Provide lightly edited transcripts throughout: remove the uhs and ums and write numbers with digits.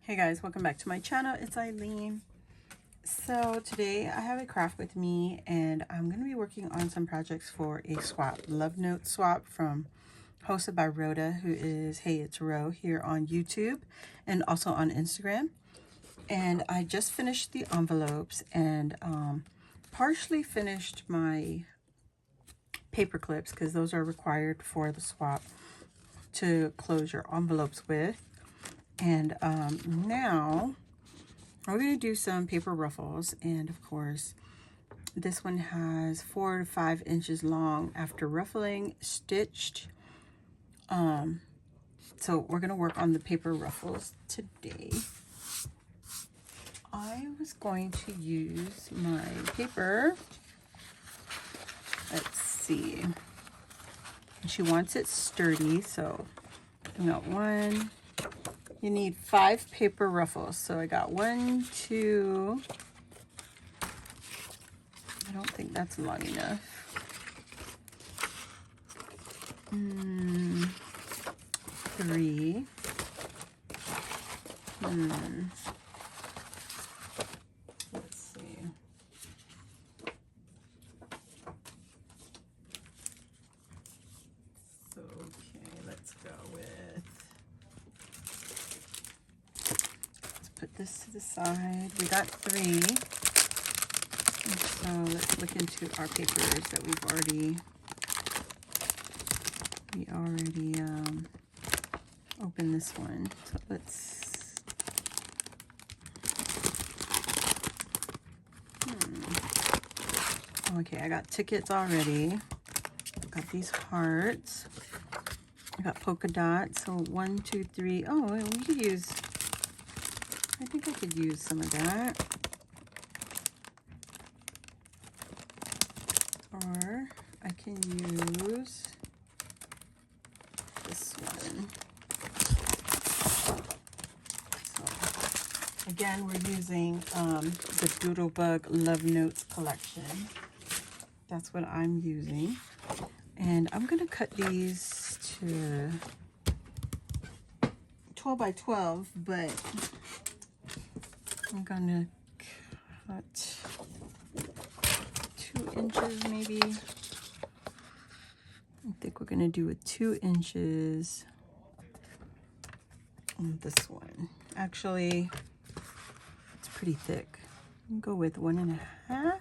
Hey guys, welcome back to my channel. It's Eileen. So today I have a craft with me and I'm going to be working on some projects for a swap, love note swap hosted by Rhoda, who is Hey It's Ro here on YouTube and also on Instagram. And I just finished the envelopes and partially finished my paper clips because those are required for the swap to close your envelopes with. And now we're going to do some paper ruffles, and of course this one has 4 to 5 inches long after ruffling, stitched. So we're going to work on the paper ruffles today. I was going to use my paper. Let's see. She wants it sturdy, so I got one. You need 5 paper ruffles. So I got 1, 2. I don't think that's long enough. 3. Let's see. So, okay, let's go with, let's put this to the side. We got 3. And so let's look into our papers that we already opened this one. So let's, okay, I got tickets already. Got these hearts. I got polka dots. So 1, 2, 3. Oh, we could use, I think I could use some of that. Or I can use this one. So again, we're using the Doodlebug Love Notes collection. That's what I'm using. And I'm going to cut these to 12 by 12, but I'm going to cut 2 inches maybe. I think we're going to do a 2 inches on this one. Actually, it's pretty thick. I'll go with 1 1/2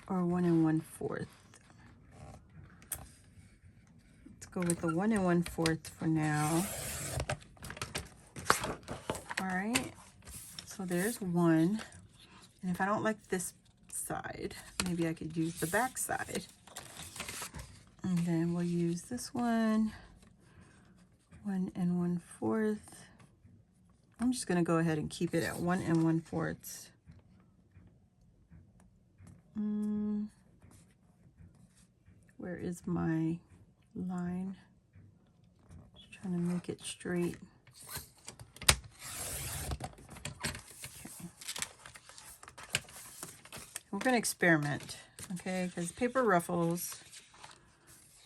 or 1 1/4. Let's go with the 1 1/4 for now. All right, so there's 1. And if I don't like this side, maybe I could use the back side. And then we'll use this one, 1 1/4. I'm just gonna go ahead and keep it at 1 1/4. Where is my line? Just trying to make it straight. Okay. We're gonna experiment, okay? Because paper ruffles,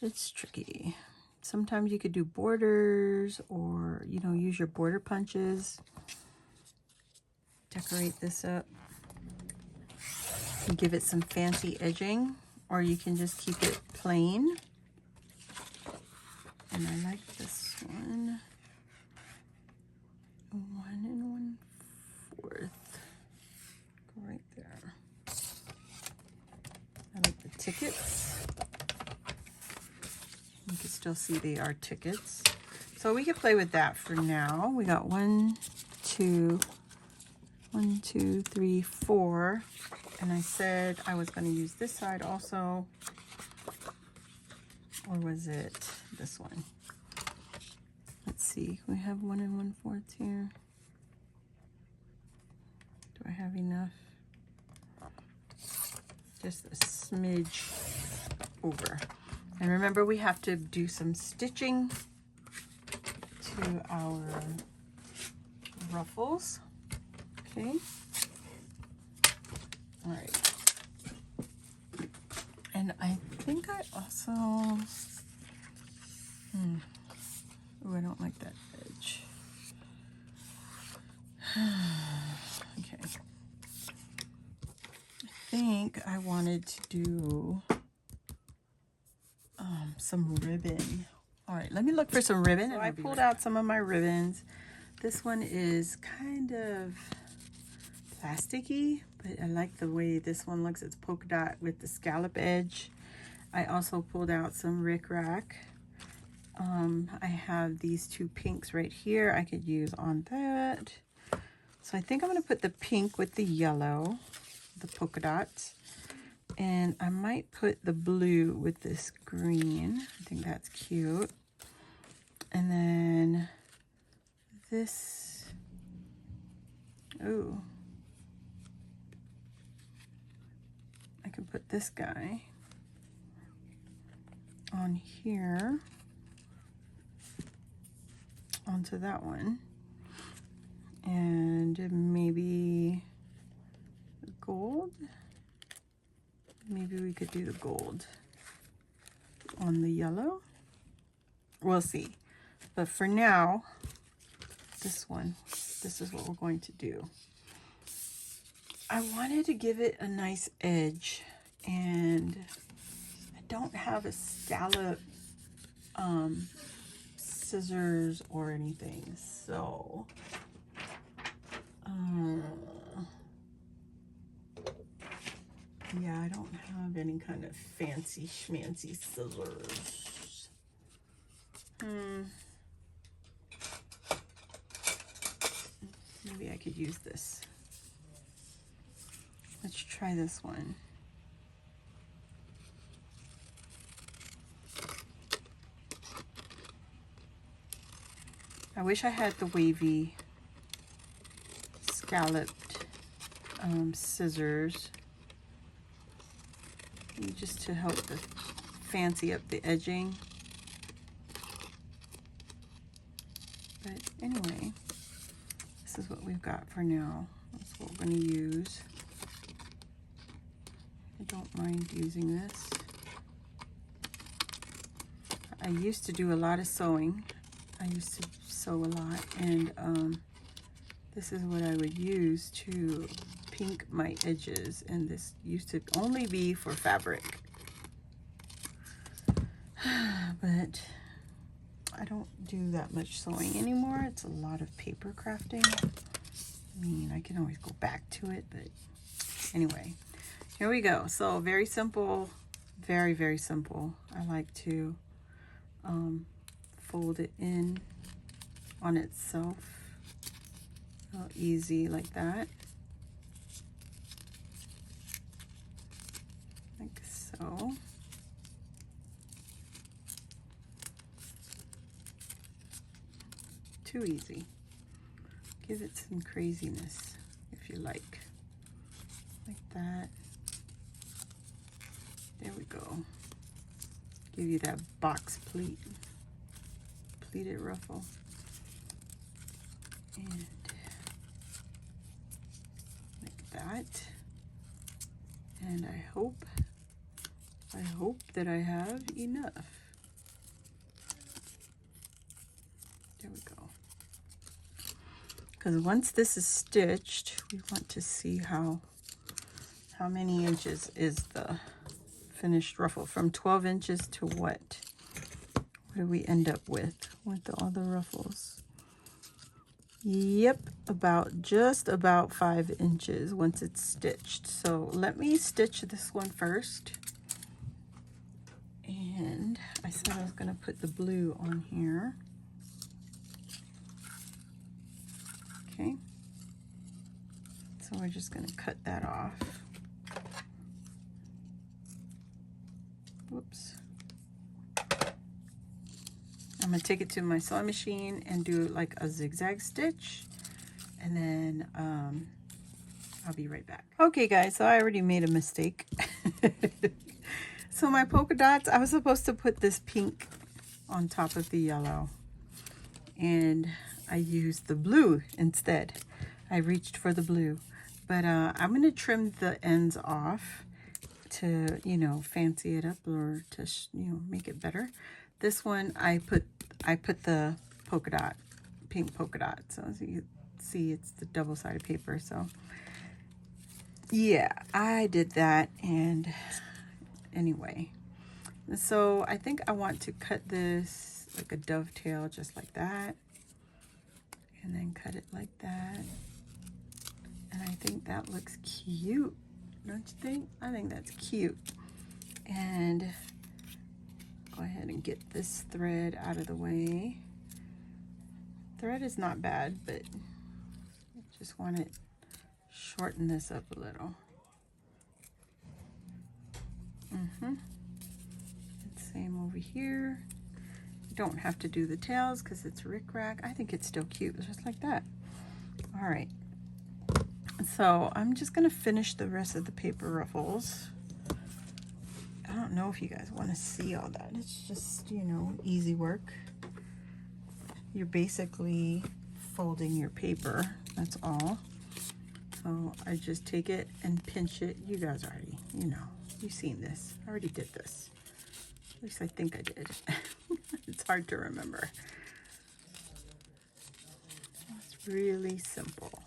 it's tricky. Sometimes you could do borders or, you know, use your border punches. Decorate this up. And give it some fancy edging, or you can just keep it plain. And I like this one. 1 1/4. Go right there. I like the tickets. You can still see they are tickets. So we can play with that for now. We got 1, 2, 1, 2, 3, 4. And I said I was going to use this side also. Or was it this one? Let's see. We have 1 1/4 here. Do I have enough? Just a smidge over. And remember, we have to do some stitching to our ruffles. Okay. All right. And I think I also, oh, I don't like that edge. Okay. I think I wanted to do some ribbon. All right, let me look for some ribbon. So I pulled out some of my ribbons. This one is kind of plasticky, but I like the way this one looks. It's polka dot with the scallop edge. I also pulled out some rickrack. I have these two pinks right here I could use on that. So I think I'm going to put the pink with the yellow, the polka dots. And I might put the blue with this green. I think that's cute. And then this, ooh, I can put this guy on here, onto that one. And maybe gold. Maybe we could do the gold on the yellow. We'll see. But for now, this one, this is what we're going to do. I wanted to give it a nice edge, and I don't have a scallop scissors or anything, so yeah, I don't have any kind of fancy schmancy scissors. Maybe I could use this. Let's try this one. I wish I had the wavy scalloped scissors, just to help the fancy up the edging. But anyway, this is what we've got for now. That's what we're going to use. I don't mind using this. I used to do a lot of sewing. I used to sew a lot, and this is what I would use to pink my edges, and this used to only be for fabric. But I don't do that much sewing anymore. It's a lot of paper crafting. I mean, I can always go back to it, but anyway, here we go. So very simple, very, very simple. I like to fold it in on itself, real easy like that, like so. Too easy. Give it some craziness if you like that. There we go. Give you that box pleated ruffle. And like that. And I hope that I have enough. There we go. Because once this is stitched, we want to see how many inches is the finished ruffle. From 12 inches to what? What do we end up with all the ruffles? Yep, just about 5 inches once it's stitched. So let me stitch this one first. And I said I was going to put the blue on here. Okay. So we're just going to cut that off. Whoops. I'm going to take it to my sewing machine and do like a zigzag stitch, and then I'll be right back. Okay guys, so I already made a mistake. So my polka dots, I was supposed to put this pink on top of the yellow, and I used the blue instead. I reached for the blue, but I'm going to trim the ends off to, you know, fancy it up, or to, you know, make it better. This one I put the polka dot, pink polka dot. So as you can see it's the double-sided paper. So yeah, I did that. And anyway, so I think I want to cut this like a dovetail, just like that, and then cut it like that. And I think that looks cute, don't you think? I think that's cute. And go ahead and get this thread out of the way. Thread is not bad, but I just want to shorten this up a little. Same over here. You don't have to do the tails because it's rickrack. I think it's still cute, just like that. All right. So I'm just gonna finish the rest of the paper ruffles. I don't know if you guys want to see all that. It's just, you know, easy work. You're basically folding your paper, that's all. So I just take it and pinch it. You guys already, you know, you've seen this. I already did this. At least I think I did. It's hard to remember. It's really simple.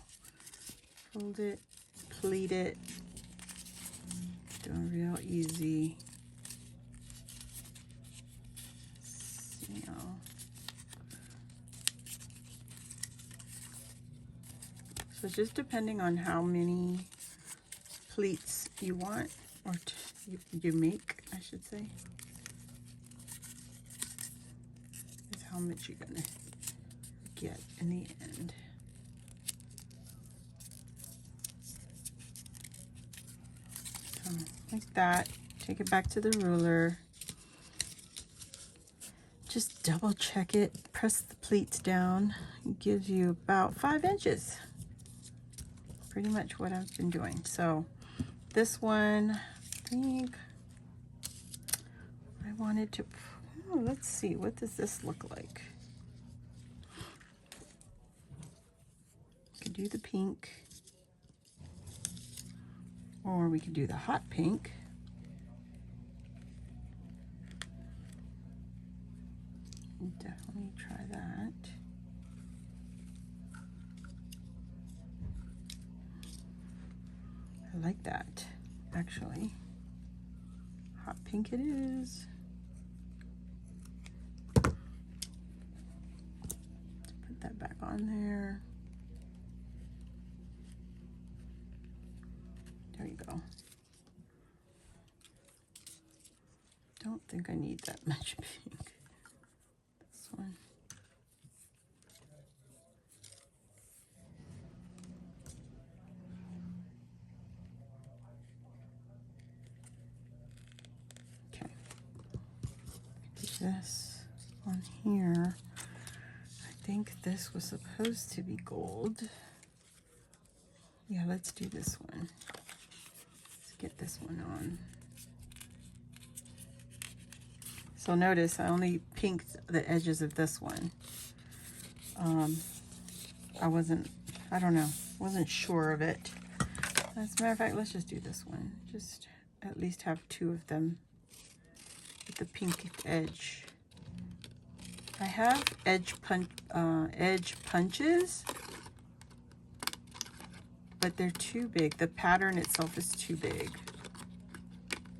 Fold it, pleat it. Doing real easy. You know. So just depending on how many pleats you want, or you make, I should say, is how much you're gonna get in the end. So like that, take it back to the ruler. Just double check it, press the pleats down. It gives you about 5 inches. Pretty much what I've been doing. So this one, I think I wanted to, oh, let's see, what does this look like? We could do the pink, or we could do the hot pink. Definitely try that. I like that, actually. Hot pink it is. Let's put that back on there. There you go. Don't think I need that much pink. This one. Okay. Put this on here. I think this was supposed to be gold. Yeah, let's do this one. Let's get this one on. So notice I only pinked the edges of this one. Wasn't sure of it. As a matter of fact, let's just do this one. Just at least have 2 of them with the pink edge. I have edge punches, but they're too big. The pattern itself is too big.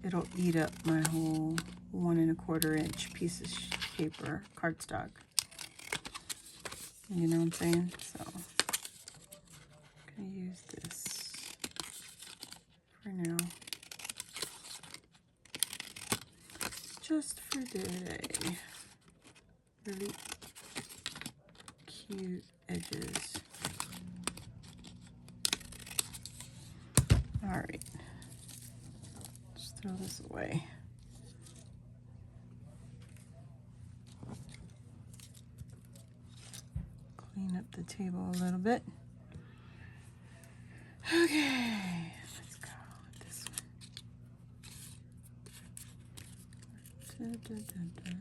It'll eat up my whole 1 1/4 inch piece of paper, cardstock. You know what I'm saying? So I'm gonna use this for now. Just for today. Really cute edges. All right. Just throw this away. Clean up the table a little bit. Okay, let's go with this one. Da, da, da, da.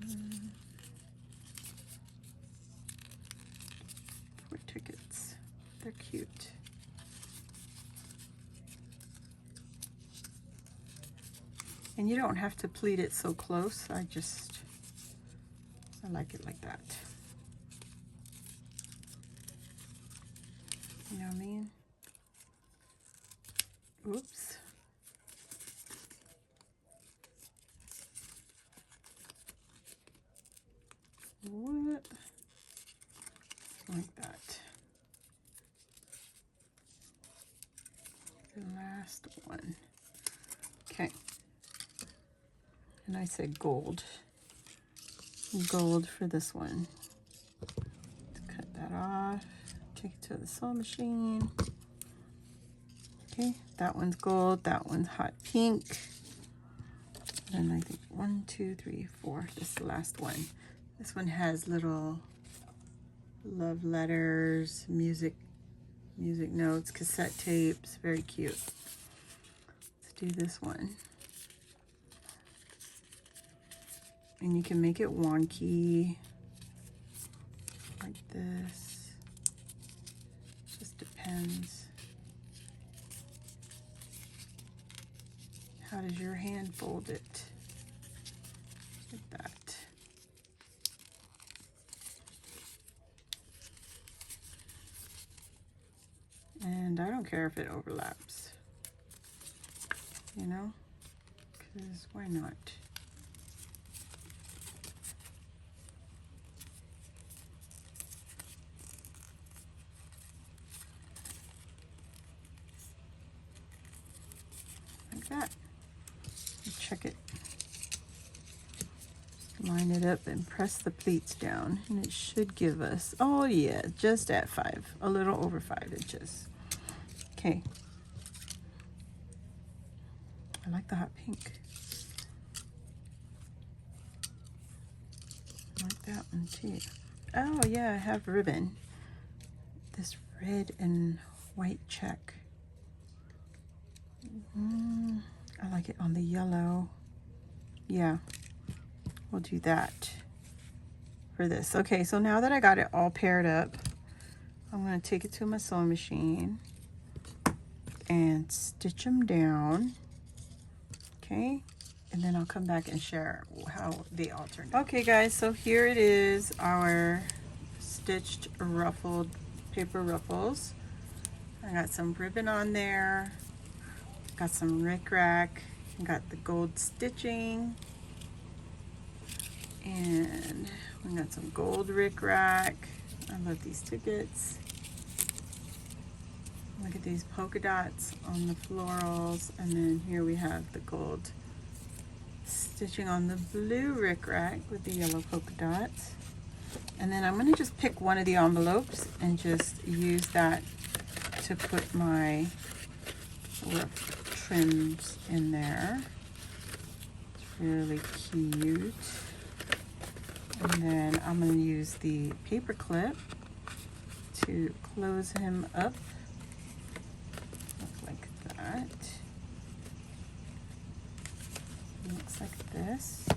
4 tickets. They're cute. And you don't have to pleat it so close. I like it like that. You know what I mean? Oops. What? Like that. The last one. Okay. And I said gold. Gold for this one. Cut that off. Take it to the sewing machine. Okay, that one's gold. That one's hot pink. And I think 1, 2, 3, 4. This is the last one. This one has little love letters, music notes, cassette tapes. Very cute. Let's do this one. And you can make it wonky like this. Just depends. How does your hand fold it? Like that. And I don't care if it overlaps, you know, because why not? Like that. Check it. Just line it up and press the pleats down, and it should give us, oh yeah, just at 5, a little over 5 inches. Okay. I like the hot pink. I like that one too. Oh yeah, I have ribbon. This red and white check. I like it on the yellow. Yeah, we'll do that for this. Okay, so now that I got it all paired up, I'm going to take it to my sewing machine and stitch them down. Okay, and then I'll come back and share how they all turned out. Okay guys, so here it is, our stitched ruffled paper ruffles. I got some ribbon on there, got some rickrack, got the gold stitching, and we got some gold rickrack. I love these tickets. Look at these polka dots on the florals, and then here we have the gold stitching on the blue rickrack with the yellow polka dots. And then I'm going to just pick one of the envelopes and just use that to put my rough trims in there. It's really cute. And then I'm going to use the paper clip to close him up. Look like that. Looks like this.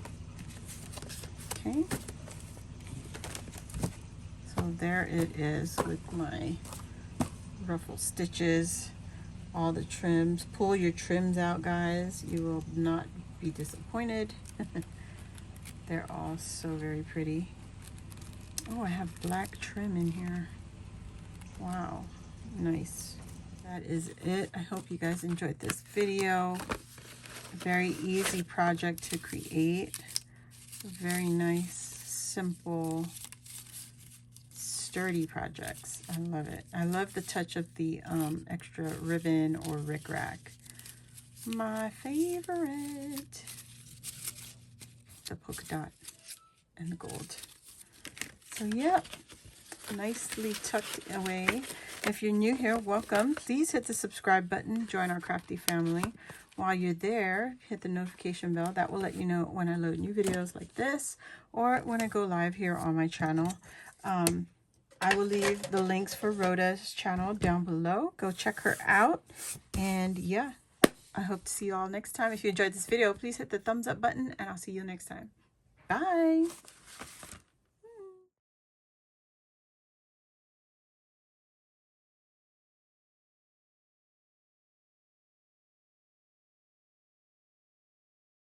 Okay. So there it is with my ruffle stitches, all the trims. Pull your trims out, guys. You will not be disappointed. They're all so very pretty. Oh, I have black trim in here. Wow, nice. That is it. I hope you guys enjoyed this video. A very easy project to create. Very nice, simple, sturdy projects. I love it. I love the touch of the extra ribbon or rickrack. My favorite. The polka dot and the gold. So yep, nicely tucked away. If you're new here, welcome. Please hit the subscribe button, join our crafty family. While you're there, hit the notification bell. That will let you know when I load new videos like this or when I go live here on my channel. I will leave the links for Rhoda's channel down below. Go check her out. And yeah, I hope to see you all next time. If you enjoyed this video, please hit the thumbs up button and I'll see you next time. Bye.